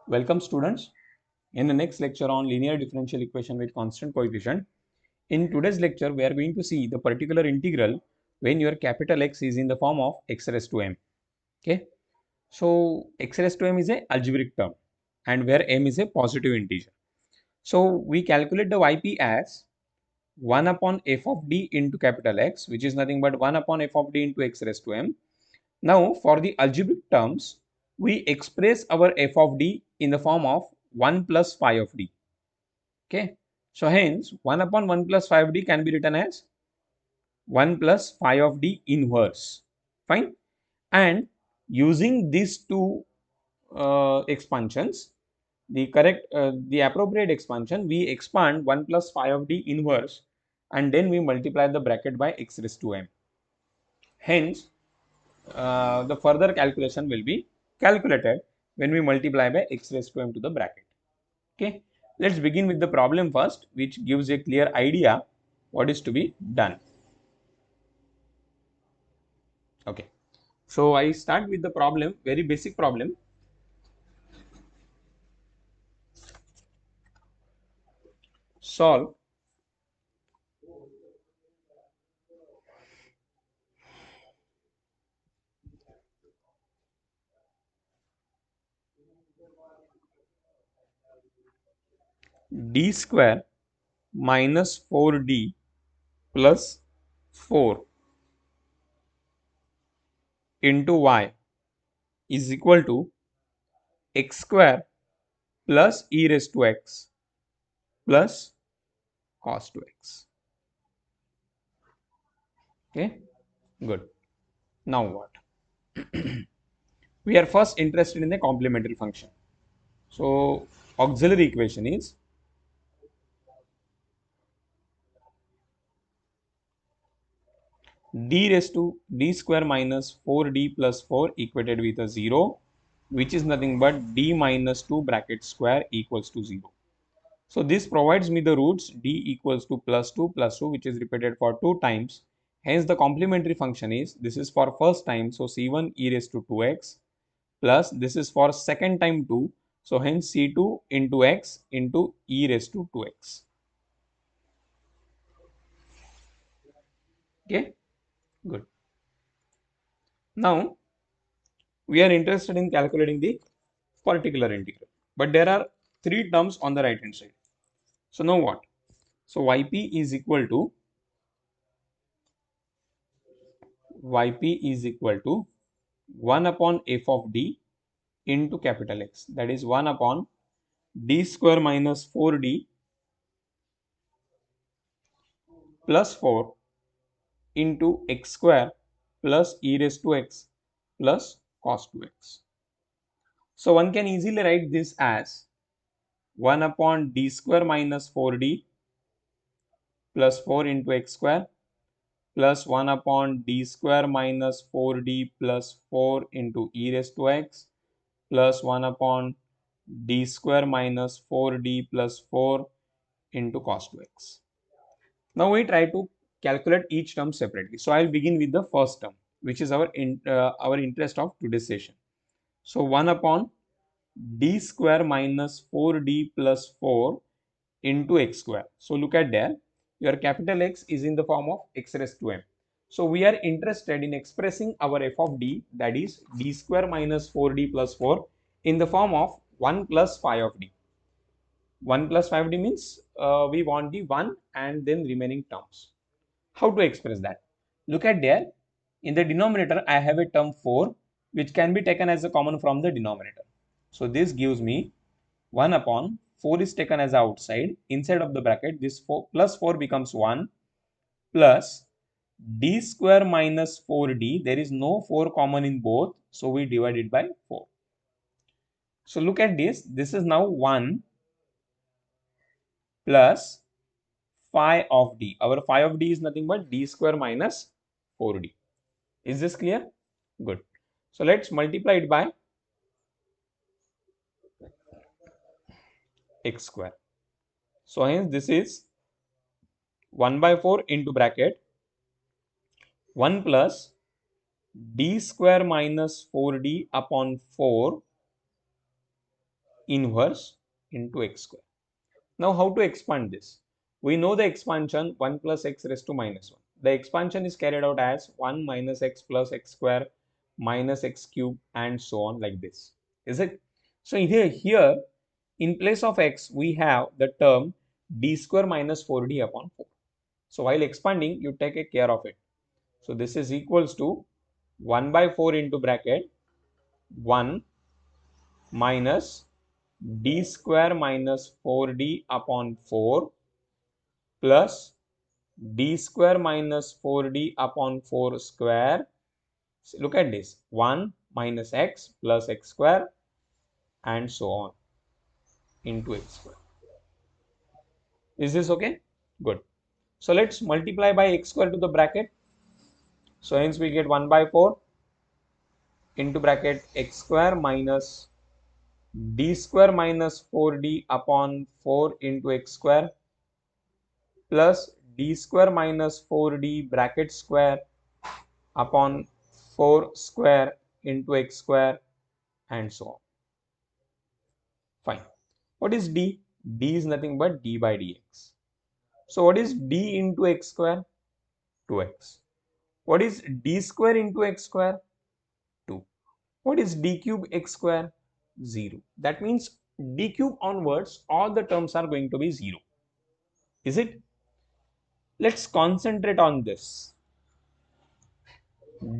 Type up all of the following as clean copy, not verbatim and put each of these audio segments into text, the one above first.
Welcome students. In the next lecture on linear differential equation with constant coefficient. In today's lecture, we are going to see the particular integral when your capital X is in the form of x raised to m. Okay. So x raised to m is a algebraic term and where m is a positive integer. So we calculate the yp as 1 upon f of d into capital X, which is nothing but 1 upon f of d into x raised to m. Now for the algebraic terms, we express our f of d in the form of 1 plus phi of d. Okay. So hence 1 upon 1 plus phi of d can be written as 1 plus phi of d inverse. Fine. And using these two expansions, the appropriate expansion, we expand 1 plus phi of d inverse and then we multiply the bracket by x raised to m. Hence, the further calculation will be calculated when we multiply by x raised to m to the bracket. Okay, let's begin with the problem first, which gives a clear idea what is to be done. Okay, so I start with the problem, very basic problem. Solve d square minus 4d plus 4 into y is equal to x square plus e raised to x plus cos to x. Okay, good. Now what? We are first interested in the complementary function. So auxiliary equation is d raised to d square minus 4d plus 4 equated with a 0, which is nothing but d minus 2 bracket square equals to 0. So this provides me the roots d equals to plus 2 which is repeated for 2 times. Hence the complementary function is, this is for first time, so c1 e raised to 2x plus this is for second time 2, so hence c2 into x into e raised to 2x. Okay, good. Now we are interested in calculating the particular integral, but there are three terms on the right hand side. So now what? So yp is equal to 1 upon f of d into capital X, that is 1 upon d square minus 4d plus 4 into x square plus e raised to x plus cos 2x. So one can easily write this as 1 upon d square minus 4d plus 4 into x square plus 1 upon d square minus 4d plus 4 into e raised to x plus 1 upon d square minus 4d plus 4 into cos 2x. Now we try to calculate each term separately. So I will begin with the first term, which is our interest of today's session. So 1 upon d square minus 4d plus 4 into x square. So look at there, your capital X is in the form of x raised to m. So we are interested in expressing our f of d, that is d square minus 4d plus 4 in the form of 1 plus phi of d. 1 plus phi of d means we want the 1 and then remaining terms. How to express that? Look at there, in the denominator I have a term 4 which can be taken as a common from the denominator. So this gives me 1 upon 4 is taken as outside, inside of the bracket this 4 plus 4 becomes 1 plus d square minus 4d, there is no 4 common in both, so we divide it by 4. So look at this is now 1 plus phi of d. Our phi of d is nothing but d square minus 4d. Is this clear? Good. So let's multiply it by x square. So hence this is 1 by 4 into bracket 1 plus d square minus 4d upon 4 inverse into x square. Now how to expand this? We know the expansion 1 plus x raised to minus 1. The expansion is carried out as 1 minus x plus x square minus x cube and so on like this. Is it? So here in place of x we have the term d square minus 4d upon 4. So while expanding you take a care of it. So this is equals to 1 by 4 into bracket 1 minus d square minus 4d upon 4 plus d square minus 4d upon 4 square. So look at this, 1 minus x plus x square and so on into x square. Is this okay? Good. So let's multiply by x square to the bracket. So hence we get 1 by 4 into bracket x square minus d square minus 4d upon 4 into x square plus d square minus 4d bracket square upon 4 square into x square and so on. Fine. What is d? D is nothing but d by dx. So what is d into x square? 2x. What is d square into x square? 2. What is d cube x square? 0. That means d cube onwards all the terms are going to be 0. Is it? Let's concentrate on this.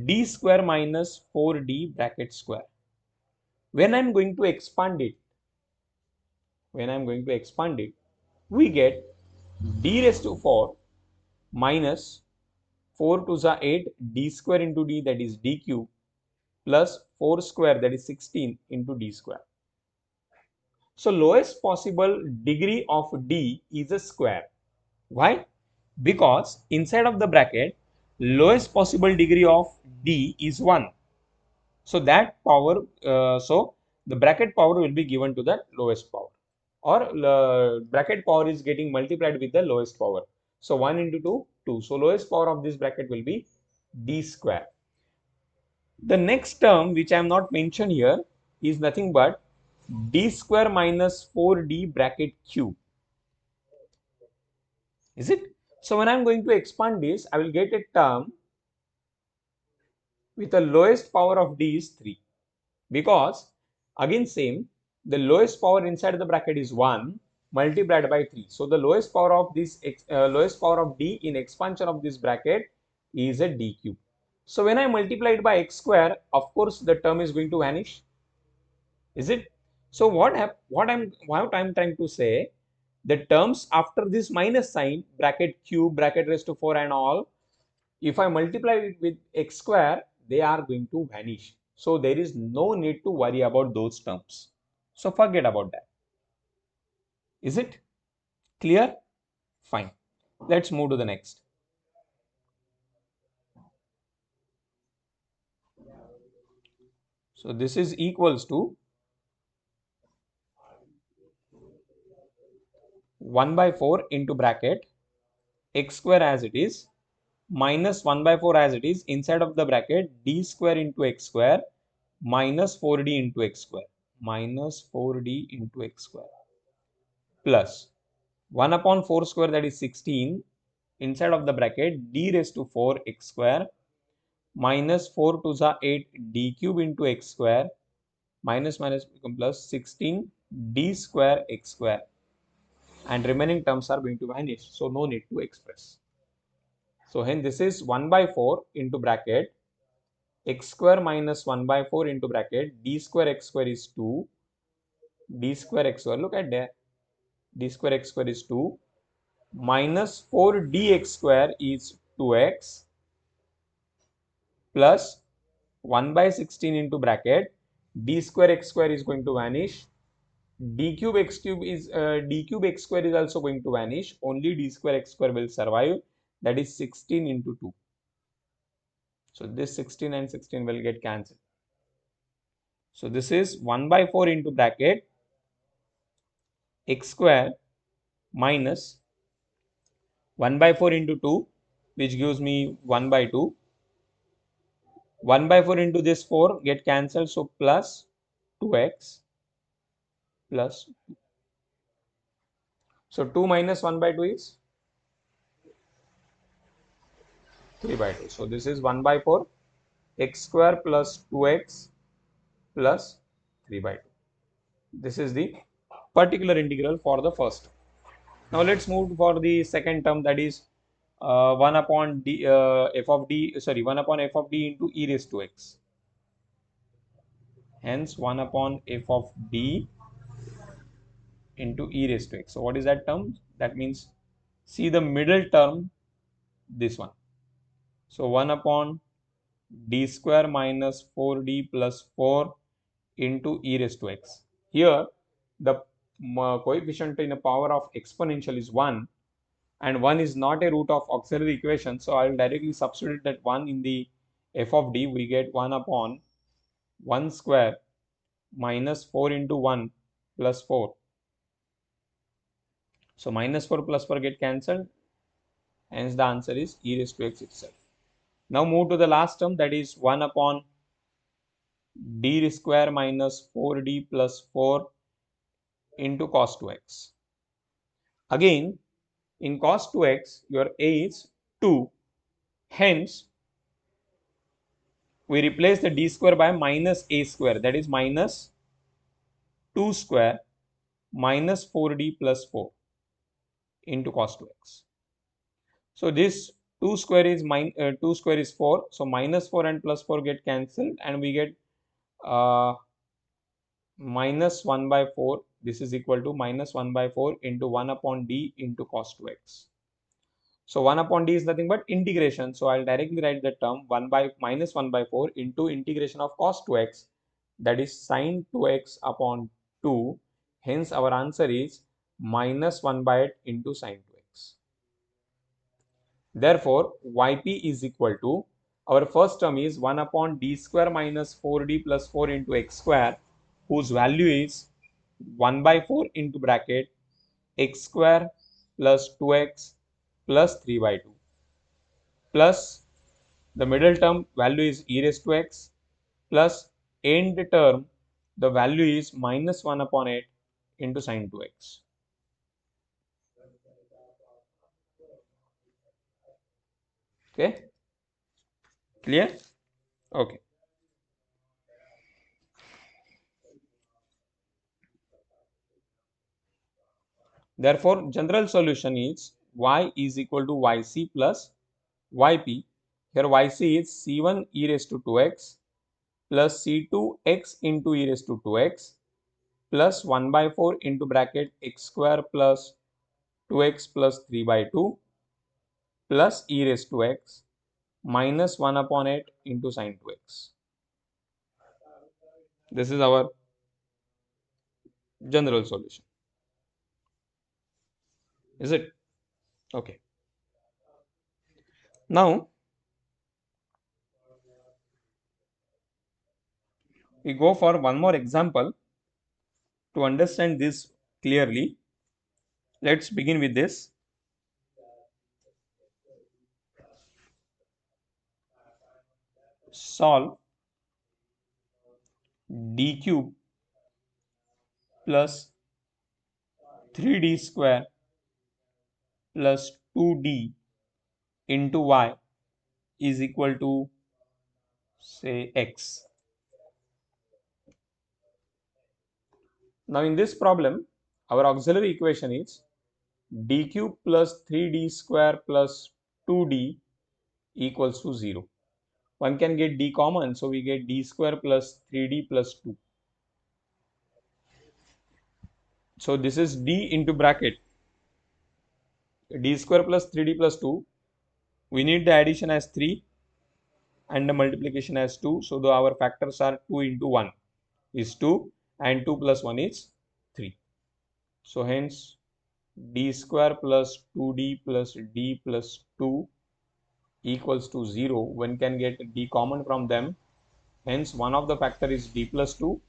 D square minus 4d bracket square. When I'm going to expand it, we get d raised to 4 minus 4 to the 8 d square into d, that is d cube, plus 4 square, that is 16 into d square. So lowest possible degree of d is a square. Why? Because inside of the bracket lowest possible degree of d is 1. So that power, so the bracket power will be given to the lowest power, or bracket power is getting multiplied with the lowest power. So 1 into 2, 2. So lowest power of this bracket will be d square. The next term which I am not mentioned here is nothing but d square minus 4d bracket cube. Is it? So when I am going to expand this, I will get a term with the lowest power of d is 3, because again same, the lowest power inside the bracket is 1 multiplied by 3. So the lowest power of this lowest power of d in expansion of this bracket is a d cube. So when I multiply it by x square, of course the term is going to vanish. Is it? So what I'm trying to say, the terms after this minus sign, bracket cube, bracket raised to 4 and all, if I multiply it with x square, they are going to vanish. So there is no need to worry about those terms. So forget about that. Is it clear? Fine. Let's move to the next. So this is equals to 1 by 4 into bracket x square as it is minus 1 by 4 as it is inside of the bracket d square into x square minus 4d into x square plus 1 upon 4 square, that is 16, inside of the bracket d raised to 4 x square minus 4 to the 8 d cube into x square minus become plus 16 d square x square, and remaining terms are going to vanish, so no need to express. So hence this is 1 by 4 into bracket x square minus 1 by 4 into bracket d square x square is 2, d square x square, look at there, d square x square is 2, minus 4 dx square is 2x, plus 1 by 16 into bracket d square x square is going to vanish, d cube x square is also going to vanish, only d square x square will survive, that is 16 into 2. So this 16 and 16 will get cancelled. So this is 1 by 4 into bracket x square minus 1 by 4 into 2, which gives me 1 by 2. 1 by 4 into this 4 get cancelled, so plus 2x plus 2. So 2 minus 1 by 2 is 3 by 2. So this is 1 by 4 x square plus 2x plus 3 by 2. This is the particular integral for the first. Now let's move for the second term, that is 1 upon d f of d, sorry, 1 upon f of d into e raised to x. Hence 1 upon f of d into e raised to x. So what is that term? That means, see the middle term, this one. So 1 upon d square minus 4d plus 4 into e raised to x. Here the coefficient in the power of exponential is 1, and 1 is not a root of auxiliary equation. So I will directly substitute that 1 in the f of d. We get 1 upon 1 square minus 4 into 1 plus 4. So minus 4 plus 4 get cancelled. Hence the answer is e raised to x itself. Now move to the last term, that is 1 upon d square minus 4d plus 4 into cos 2x. Again, in cos 2x, your a is 2. Hence, we replace the d square by minus a square, that is minus 2 square minus 4d plus 4 into cos 2x. So this 2 square is 4. So minus 4 and plus 4 get cancelled, and we get minus 1 by 4. This is equal to minus 1 by 4 into 1 upon d into cos 2x. So 1 upon d is nothing but integration. So I'll directly write the term 1 by minus 1 by 4 into integration of cos 2x, that is sin 2x upon 2. Hence our answer is minus 1 by 8 into sin 2x. Therefore, yp is equal to, our first term is 1 upon d square minus 4d plus 4 into x square, whose value is 1 by 4 into bracket x square plus 2x plus 3 by 2, plus the middle term value is e raised to x, plus end term the value is minus 1 upon 8 into sin 2x. Okay, clear? Okay. Therefore, general solution is y is equal to yc plus yp. Here yc is c1 e raised to 2x plus c2 x into e raised to 2x plus 1 by 4 into bracket x square plus 2x plus 3 by 2 plus e raised to x minus 1 upon 8 into sin 2x. This is our general solution. Is it? Okay. Now, we go for one more example to understand this clearly. Let's begin with this. Solve d cube plus 3d square plus 2d into y is equal to, say, x. Now in this problem, our auxiliary equation is d cube plus 3d square plus 2d equals to 0. One can get d common, so we get d square plus 3d plus 2. So this is d into bracket d square plus 3d plus 2. We need the addition as 3 and the multiplication as 2. So our factors are 2 into 1 is 2 and 2 plus 1 is 3. So hence d square plus 2d plus d plus 2 equals to 0. One can get d common from them. Hence one of the factor is d plus 2,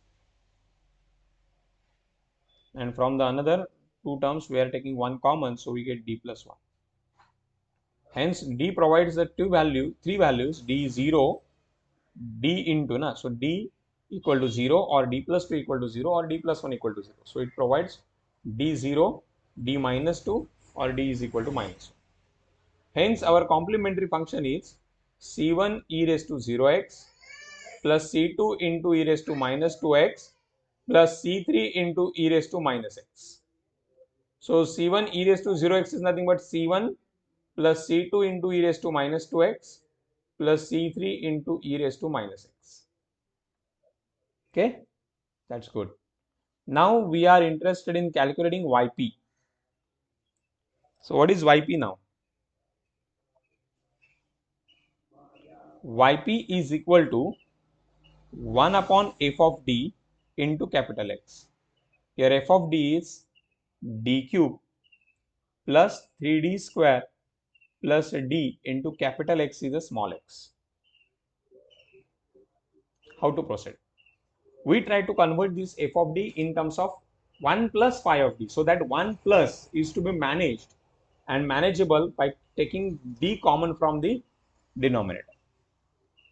and from the another two terms we are taking one common, so we get d plus 1. Hence d provides the three values, d0, d into so d equal to 0 or d plus 2 equal to 0 or d plus 1 equal to 0. So it provides d0, d minus 2 or d is equal to minus 1. Hence our complementary function is c1 e raised to 0x plus c2 into e raised to minus 2x plus c3 into e raised to minus x. So c1 e raised to 0x is nothing but c1 plus c2 into e raised to minus 2x plus c3 into e raised to minus x. Okay, that's good. Now we are interested in calculating yp. So what is yp now? Yp is equal to 1 upon f of d into capital X. Here f of d is d cube plus 3d square plus d into capital X is a small x. How to proceed? We try to convert this f of d in terms of 1 plus phi of d. So that 1 plus is to be managed and manageable by taking d common from the denominator.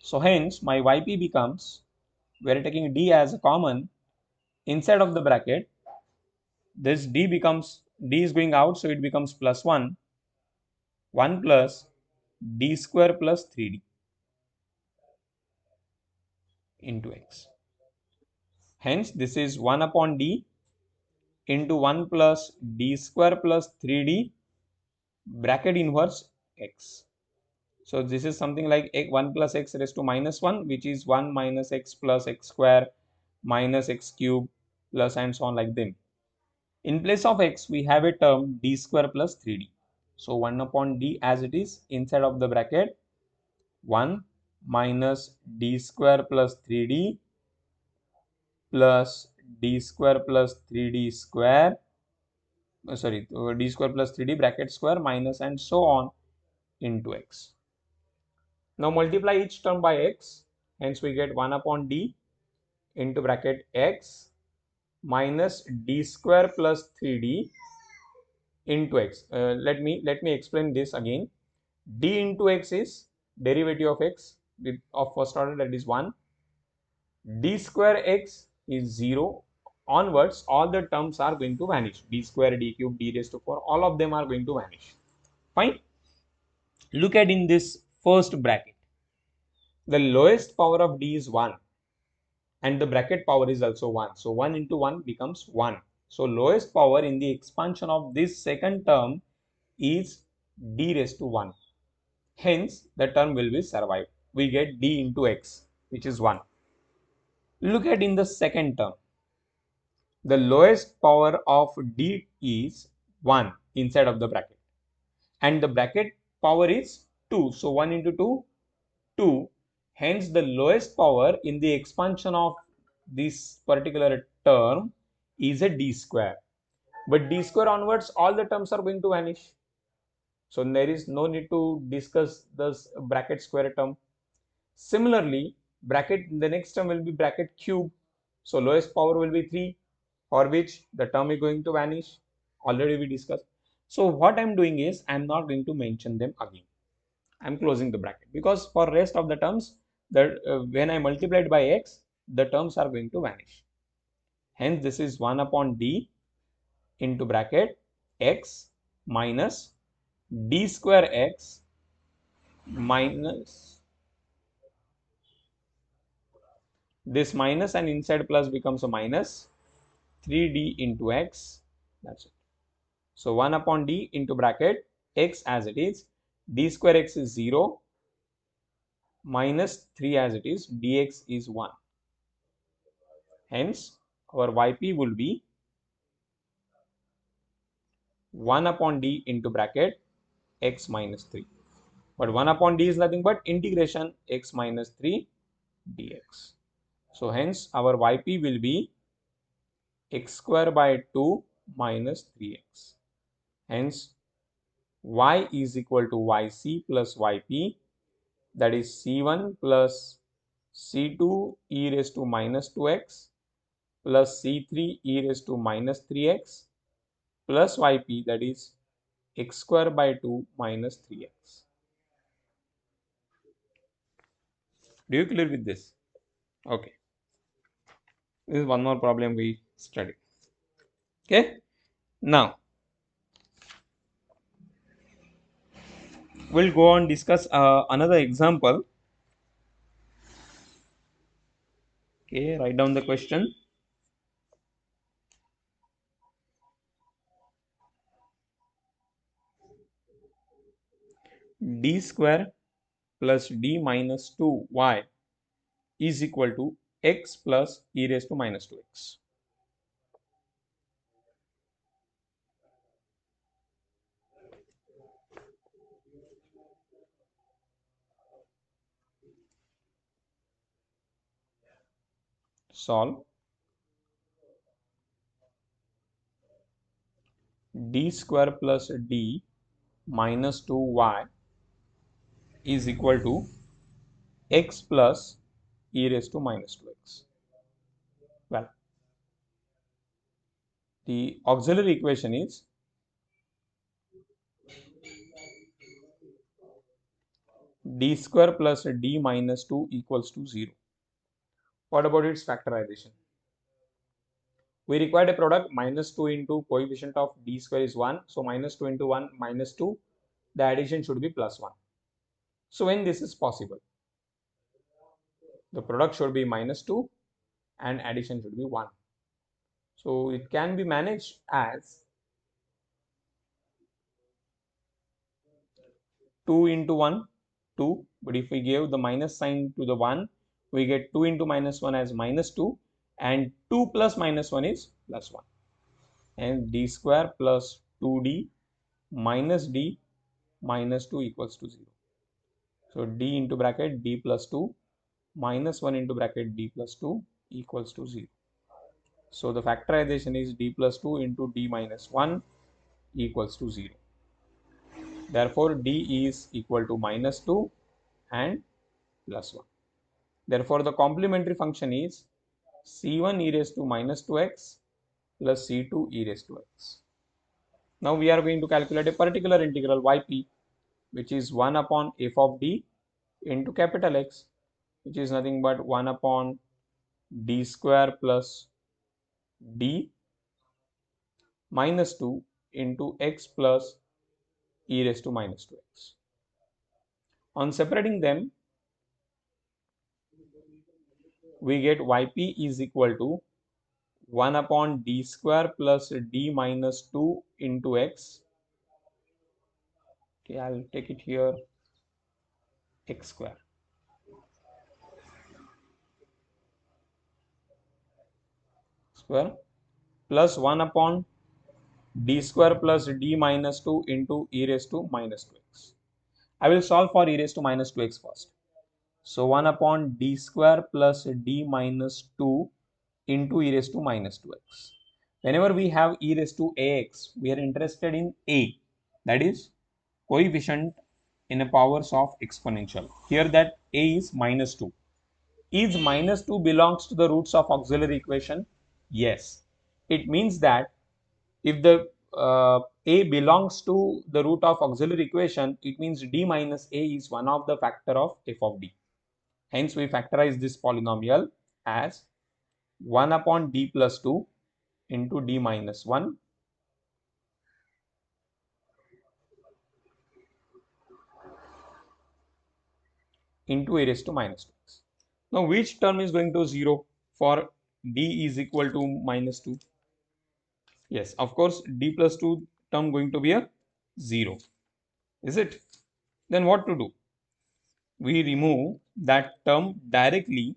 So hence my yp becomes, we are taking d as a common inside of the bracket. This d becomes, d is going out, so it becomes plus 1 plus d square plus 3d into x. Hence this is 1 upon d into 1 plus d square plus 3d bracket inverse x. So this is something like 1 plus x raised to minus 1, which is 1 minus x plus x square minus x cube plus and so on like them. In place of x, we have a term d square plus 3d. So 1 upon d as it is inside of the bracket 1 minus d square plus 3d plus d square plus 3d square, d square plus 3d bracket square minus and so on into x. Now multiply each term by x, hence we get 1 upon d into bracket x minus d square plus 3d into x. Let me explain this again. D into x is derivative of x of first order, that is 1. D square x is 0. Onwards all the terms are going to vanish. D square, d cube, d raised to 4, all of them are going to vanish. Fine. Look at in this first bracket. The lowest power of d is 1 and the bracket power is also 1. So 1 into 1 becomes 1. So lowest power in the expansion of this second term is d raised to 1. Hence the term will be survived. We get d into x, which is 1. Look at in the second term. The lowest power of d is 1 inside of the bracket and the bracket power is 2. So 1 into 2, 2. Hence the lowest power in the expansion of this particular term is a d square. But d square onwards all the terms are going to vanish. So there is no need to discuss this bracket square term. Similarly, bracket, the next term will be bracket cube. So lowest power will be 3, for which the term is going to vanish. Already we discussed. So what I'm doing is I'm not going to mention them again. I'm closing the bracket because for rest of the terms, that when I multiplied by x, the terms are going to vanish. Hence this is 1 upon d into bracket x minus d square x minus this minus and inside plus becomes a minus 3d into x. That's it. So 1 upon d into bracket x as it is, d square x is 0 minus 3 as it is, dx is 1. Hence our yp will be 1 upon d into bracket x minus 3. But 1 upon d is nothing but integration x minus 3 dx. So hence our yp will be x square by 2 minus 3x. Hence y is equal to yc plus yp, that is c1 plus c2 e raised to minus 2x plus c3 e raised to minus 3x plus yp, that is x square by 2 minus 3x. Do you clear with this? Okay. This is one more problem we studied. Okay, now we'll go on discuss another example. Okay, write down the question. D square plus d minus 2y is equal to x plus e raised to minus 2x. Solve. D square plus d minus 2y is equal to x plus e raised to minus 2x. Well, the auxiliary equation is d square plus d minus 2 equals to 0. What about its factorization? We required a product minus 2 into coefficient of d square is 1. So minus 2 into 1 minus 2, the addition should be plus 1. So when this is possible, the product should be minus 2 and addition should be 1. So it can be managed as 2 into 1, 2. But if we give the minus sign to the 1, we get 2 into minus 1 as minus 2, and 2 plus minus 1 is plus 1. And d square plus 2d minus d minus 2 equals to 0. So d into bracket d plus 2 minus 1 into bracket d plus 2 equals to 0. So the factorization is d plus 2 into d minus 1 equals to 0. Therefore, d is equal to minus 2 and plus 1. Therefore, the complementary function is c1 e raised to minus 2x plus c2 e raised to x. Now we are going to calculate a particular integral yp, which is 1 upon f of d into capital X, which is nothing but 1 upon d square plus d minus 2 into x plus e raised to minus 2x. On separating them, we get yp is equal to 1 upon d square plus d minus 2 into x. Okay, I'll take it here, x square. Square plus 1 upon d square plus d minus 2 into e raised to minus 2x. I will solve for e raised to minus 2x first. So 1 upon d square plus d minus 2 into e raised to minus 2x. Whenever we have e raised to ax, we are interested in a, that is coefficient in a powers of exponential. Here that a is minus 2. Is minus 2 belongs to the roots of auxiliary equation? Yes. It means that if the a belongs to the root of auxiliary equation, it means d minus a is one of the factor of f of d. Hence, we factorize this polynomial as 1 upon d plus 2 into d minus 1 into a raised to minus 2x. Now, which term is going to 0 for d is equal to minus 2? Yes, of course, d plus 2 term going to be a 0. Is it? Then what to do? We remove that term directly,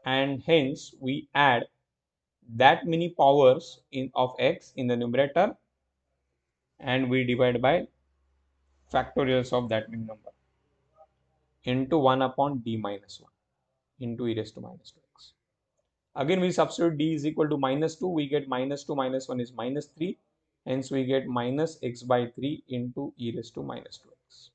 and hence we add that many powers of x in the numerator, and we divide by factorials of that many number into 1 upon d minus 1 into e raised to minus 2x. Again, we substitute d is equal to minus 2, we get minus 2 minus 1 is minus 3, hence we get minus x by 3 into e raised to minus 2x.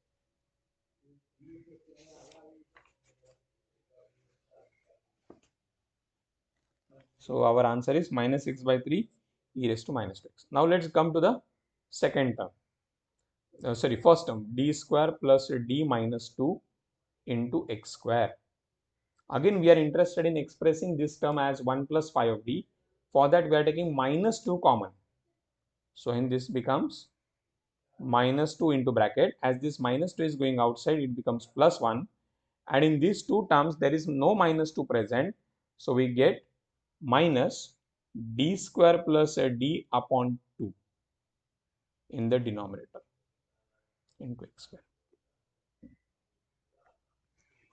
So our answer is minus x by 3 e raised to minus 2x. Now let's come to the second term. First term, d square plus d minus 2 into x square. Again, we are interested in expressing this term as 1 plus phi of d. For that, we are taking minus 2 common. So, hence this becomes minus 2 into bracket. As this minus 2 is going outside, it becomes plus 1. And in these two terms, there is no minus 2 present. So, we get minus d square plus d upon 2 in the denominator into x square.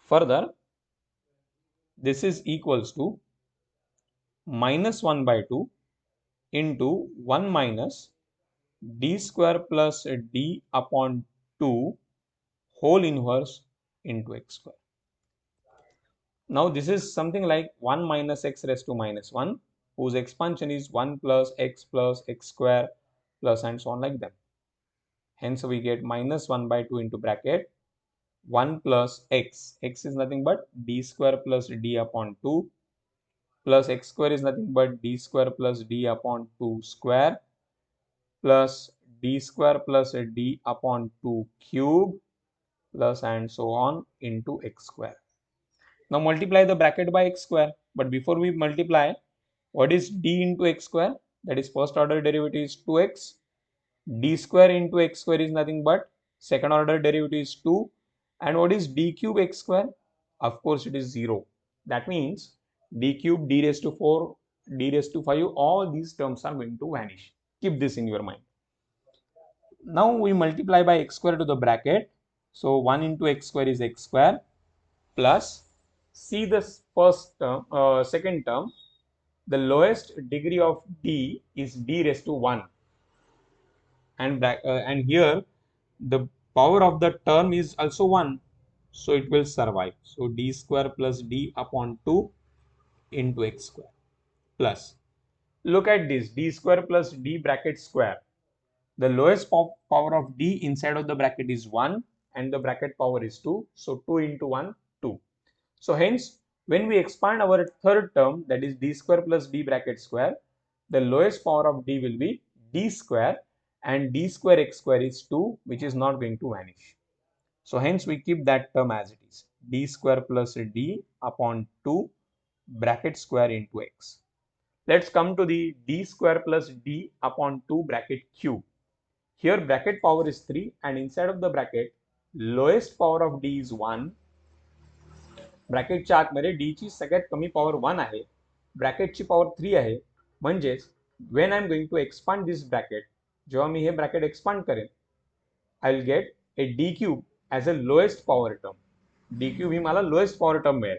Further, this is equals to minus 1 by 2 into 1 minus d square plus d upon 2 whole inverse into x square. Now this is something like 1 minus x raised to minus 1, whose expansion is 1 plus x square plus and so on like that. Hence we get minus 1 by 2 into bracket 1 plus x. X is nothing but d square plus d upon 2 plus x square is nothing but d square plus d upon 2 square plus d square plus d upon 2 cube plus and so on into x square. Now multiply the bracket by x square. But before we multiply, what is d into x square? That is first order derivative is 2x. D square into x square is nothing but second order derivative is 2. And what is d cube x square? Of course it is 0. That means d cube, d raised to 4, d raised to 5, all these terms are going to vanish. Keep this in your mind. Now we multiply by x square to the bracket. So 1 into x square is x square plus, see this second term, the lowest degree of d is d raised to 1. And here the power of the term is also 1. So it will survive. So d square plus d upon 2 into x square plus. Look at this, d square plus d bracket square. The lowest power of d inside of the bracket is 1 and the bracket power is 2. So 2 into 1, 2. So hence, when we expand our third term, that is d square plus d bracket square, the lowest power of d will be d square and d square x square is 2, which is not going to vanish. So hence we keep that term as it is, d square plus d upon 2 bracket square into x. Let's come to the d square plus d upon 2 bracket cube. Here bracket power is 3 and inside of the bracket lowest power of d is 1. ब्रॅकेटच्या आतमध्ये d ची सगळ्यात कमी power 1 आहे, ब्रॅकेटची power 3 आहे. म्हणजेच when I am going to expand this bracket, जेव्हा मी हे bracket expand करेन, I will get a d cube as a lowest power term. d cube ही मला लोएस्ट पॉवर टर्म मिळेल.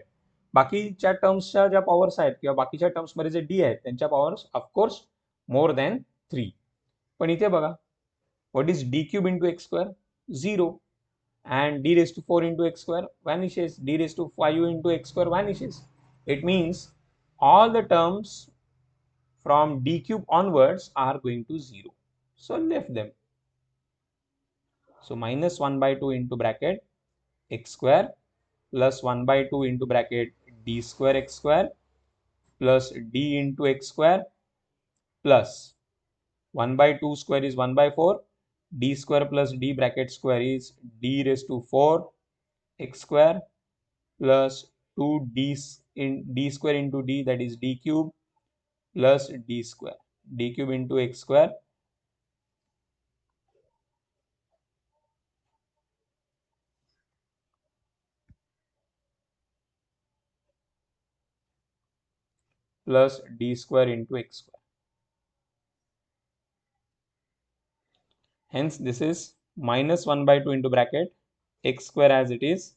बाकीच्या टर्म्सच्या ज्या पॉवर्स आहेत किंवा बाकीच्या टर्म्स मध्ये जे d आहेत त्यांच्या पॉवर्स ऑफकोर्स मोर दॅन 3. पण इथे बघा, what is d cube into x square? 0. And d raised to 4 into x square vanishes, d raised to 5 into x square vanishes. It means all the terms from d cube onwards are going to 0. So left them. So minus 1 by 2 into bracket x square plus 1 by 2 into bracket d square x square plus d into x square plus 1 by 2 square is 1 by 4, d square plus d bracket square is d raised to 4 x square plus 2d in d square into d, that is d cube plus d square, d cube into x square plus d square into x square. Hence this is minus 1 by 2 into bracket x square as it is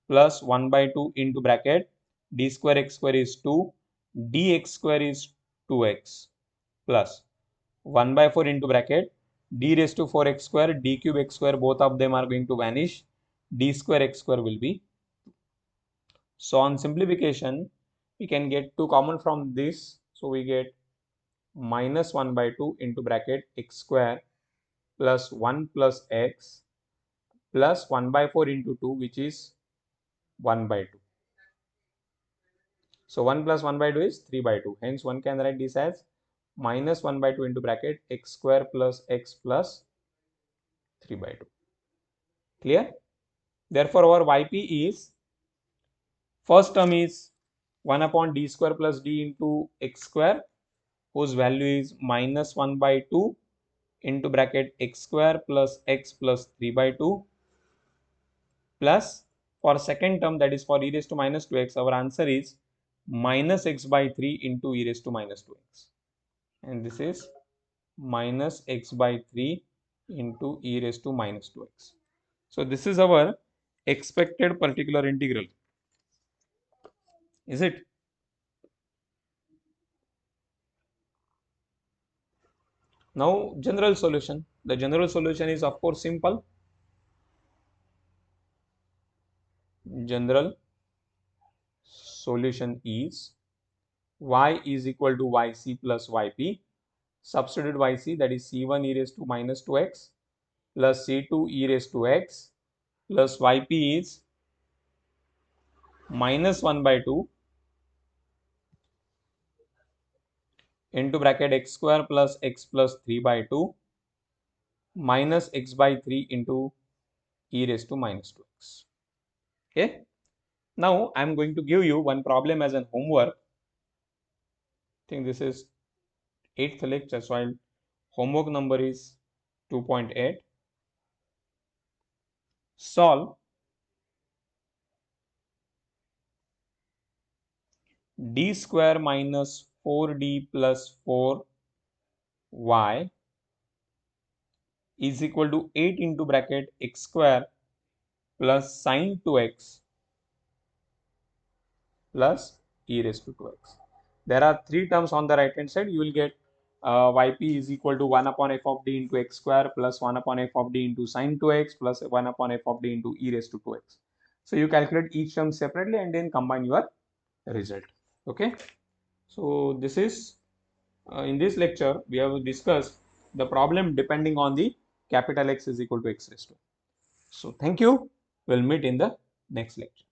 plus 1 by 2 into bracket d square x square is 2, dx square is 2x plus 1 by 4 into bracket d raised to 4x square, d cube x square, both of them are going to vanish, d square x square will be. So on simplification, we can get 2 common from this. So we get minus 1 by 2 into bracket x square plus 1 plus x plus 1 by 4 into 2, which is 1 by 2. So 1 plus 1 by 2 is 3 by 2. Hence one can write this as minus 1 by 2 into bracket x square plus x plus 3 by 2. Clear? Therefore our yp is First term is 1 upon d square plus d into x square, whose value is minus 1 by 2 into bracket x square plus x plus 3 by 2, plus for second term, that is for e raised to minus 2x, our answer is minus x by 3 into e raised to minus 2x, and this is minus x by 3 into e raised to minus 2x. So this is our expected particular integral, is it? Now general solution. The general solution is of course simple. General solution is y is equal to yc plus yp. Substitute yc, that is c1 e raised to minus 2x plus c2 e raised to x plus yp is minus 1 by 2 into bracket x square plus x plus 3 by 2 minus x by 3 into e raised to minus 2x. Okay. Now I am going to give you one problem as an homework. I think this is 8th lecture, so homework number is 2.8. Solve d square minus 4d plus 4y is equal to 8 into bracket x square plus sine 2x plus e raised to 2x. There are three terms on the right hand side. You will get yp is equal to 1 upon f of d into x square plus 1 upon f of d into sine 2x plus 1 upon f of d into e raised to 2x. So you calculate each term separately and then combine your result. Okay. So this is in this lecture we have discussed the problem depending on the capital X is equal to x raised to. So thank you. We'll meet in the next lecture.